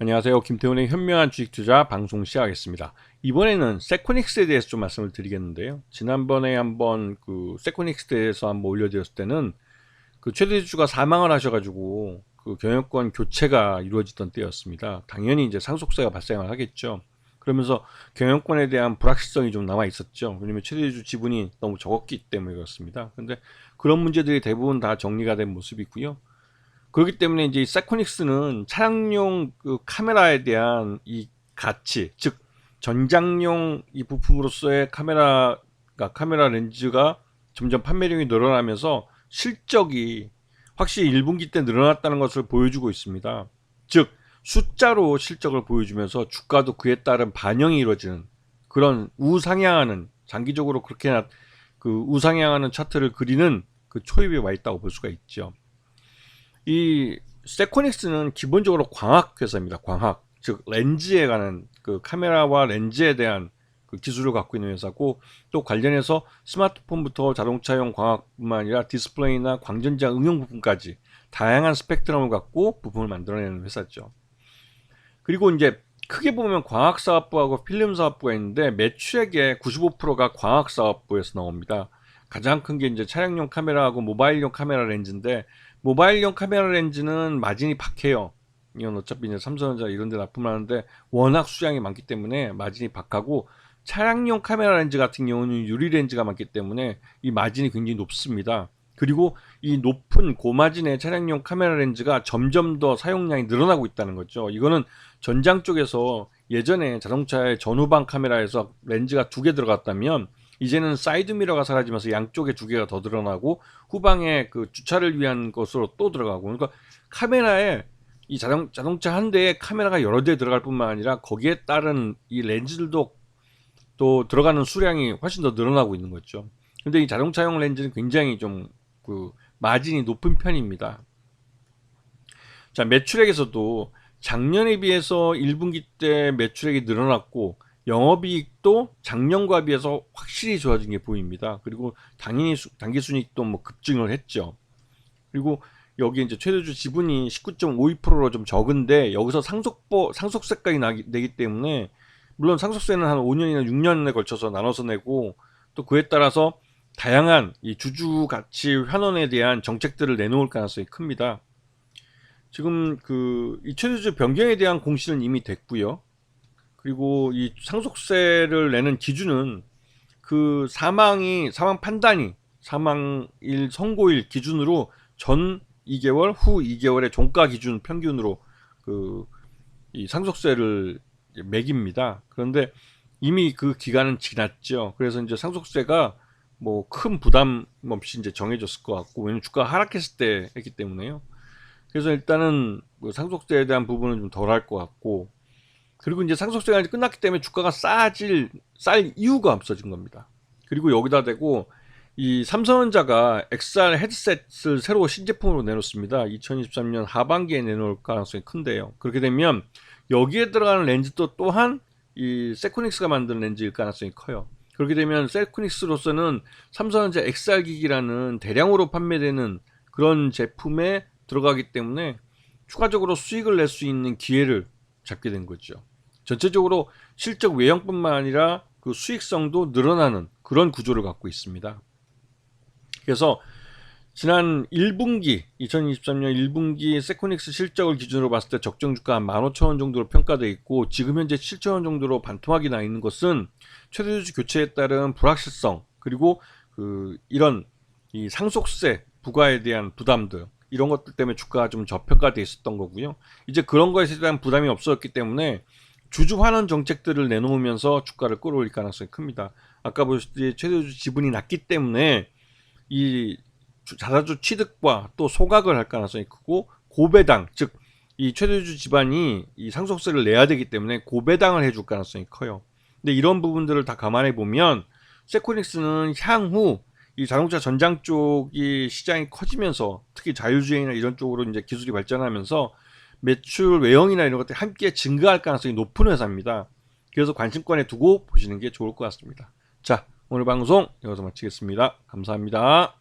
안녕하세요. 김태훈의 현명한 주식 투자 방송 시작하겠습니다. 이번에는 세코닉스에 대해서 좀 말씀을 드리겠는데요. 지난번에 한번 그 세코닉스에 대해서 한번 올려드렸을 때는 그 최대주주가 사망을 하셔가지고 그 경영권 교체가 이루어지던 때였습니다. 당연히 이제 상속세가 발생을 하겠죠. 그러면서 경영권에 대한 불확실성이 좀 남아 있었죠. 왜냐면 최대주주 지분이 너무 적었기 때문에 그렇습니다. 근데 그런 문제들이 대부분 다 정리가 된 모습이고요. 그렇기 때문에 이제 세코닉스는 차량용 그 카메라에 대한 이 가치, 즉 전장용 이 부품으로서의 카메라 렌즈가 점점 판매량이 늘어나면서 실적이 확실히 1분기 때 늘어났다는 것을 보여주고 있습니다. 즉 숫자로 실적을 보여주면서 주가도 그에 따른 반영이 이루어지는 그런 우상향하는, 장기적으로 그렇게 그 우상향하는 차트를 그리는 그 초입에 와 있다고 볼 수가 있죠. 이 세코닉스는 기본적으로 광학 회사입니다. 광학, 즉 렌즈에 관한 그 카메라와 렌즈에 대한 그 기술을 갖고 있는 회사고, 또 관련해서 스마트폰부터 자동차용 광학뿐만 아니라 디스플레이나 광전자 응용 부품까지 다양한 스펙트럼을 갖고 부품을 만들어내는 회사죠. 그리고 이제 크게 보면 광학사업부하고 필름사업부가 있는데, 매출액의 95%가 광학사업부에서 나옵니다. 가장 큰 게 이제 차량용 카메라하고 모바일용 카메라 렌즈인데, 모바일용 카메라 렌즈는 마진이 박해요. 이건 어차피 이제 삼성전자 이런 데 납품하는데 워낙 수량이 많기 때문에 마진이 박하고, 차량용 카메라 렌즈 같은 경우는 유리 렌즈가 많기 때문에 이 마진이 굉장히 높습니다. 그리고 이 높은 고마진의 차량용 카메라 렌즈가 점점 더 사용량이 늘어나고 있다는 거죠. 이거는 전장 쪽에서 예전에 자동차의 전후방 카메라에서 렌즈가 2개 들어갔다면, 이제는 사이드 미러가 사라지면서 양쪽에 2개가 더 드러나고 후방에 그 주차를 위한 것으로 또 들어가고, 그러니까 카메라에 이 자동차 한 대에 카메라가 여러 대 들어갈 뿐만 아니라 거기에 따른 이 렌즈들도 또 들어가는 수량이 훨씬 더 늘어나고 있는 거죠. 근데 이 자동차용 렌즈는 굉장히 좀 그 마진이 높은 편입니다. 자, 매출액에서도 작년에 비해서 1분기 때 매출액이 늘어났고, 영업이익도 작년과 비해서 확실히 좋아진 게 보입니다. 그리고 당연히 당기순이익도 뭐 급증을 했죠. 그리고 여기 이제 최대주 지분이 19.52%로 좀 적은데, 여기서 상속세까지 내기 때문에, 물론 상속세는 한 5년이나 6년에 걸쳐서 나눠서 내고, 또 그에 따라서 다양한 이 주주 가치 환원에 대한 정책들을 내놓을 가능성이 큽니다. 지금 그 이 최대주 변경에 대한 공시는 이미 됐고요. 그리고 이 상속세를 내는 기준은 그 사망 판단이 사망일 선고일 기준으로 전 2개월 후 2개월의 종가 기준 평균으로 그 이 상속세를 매깁니다. 그런데 이미 그 기간은 지났죠. 그래서 이제 상속세가 뭐 큰 부담 없이 이제 정해졌을 것 같고, 왜냐면 주가가 하락했을 때 했기 때문에요. 그래서 일단은 뭐 상속세에 대한 부분은 좀 덜 할 것 같고, 그리고 이제 상속세가 끝났기 때문에 주가가 쌀 이유가 없어진 겁니다. 그리고 여기다 대고 이 삼성전자가 XR 헤드셋을 새로 신제품으로 내놓습니다. 2023년 하반기에 내놓을 가능성이 큰데요. 그렇게 되면 여기에 들어가는 렌즈도 또한 이 세코닉스가 만든 렌즈일 가능성이 커요. 그렇게 되면 세코닉스로서는 삼성전자 XR 기기라는 대량으로 판매되는 그런 제품에 들어가기 때문에 추가적으로 수익을 낼 수 있는 기회를 잡게 된 거죠. 전체적으로 실적 외형뿐만 아니라 그 수익성도 늘어나는 그런 구조를 갖고 있습니다. 그래서 지난 1분기 2023년 1분기 세코닉스 실적을 기준으로 봤을 때 적정 주가 한 15,000원 정도로 평가되어 있고, 지금 현재 7,000원 정도로 반토막이 나 있는 것은 최대주주 교체에 따른 불확실성, 그리고 그 이런 이 상속세 부과에 대한 부담들, 이런 것들 때문에 주가가 좀 저평가되어 있었던 거고요. 이제 그런 것에 대한 부담이 없어졌기 때문에 주주 환원 정책들을 내놓으면서 주가를 끌어올릴 가능성이 큽니다. 아까 보셨듯이 최대주주 지분이 낮기 때문에 이 자사주 취득과 또 소각을 할 가능성이 크고, 고배당, 즉 이 최대주주 집안이 이 상속세를 내야 되기 때문에 고배당을 해줄 가능성이 커요. 근데 이런 부분들을 다 감안해 보면 세코닉스는 향후 이 자동차 전장 쪽이 시장이 커지면서, 특히 자율주행이나 이런 쪽으로 이제 기술이 발전하면서 매출 외형이나 이런 것들이 함께 증가할 가능성이 높은 회사입니다. 그래서 관심권에 두고 보시는 게 좋을 것 같습니다. 자, 오늘 방송 여기서 마치겠습니다. 감사합니다.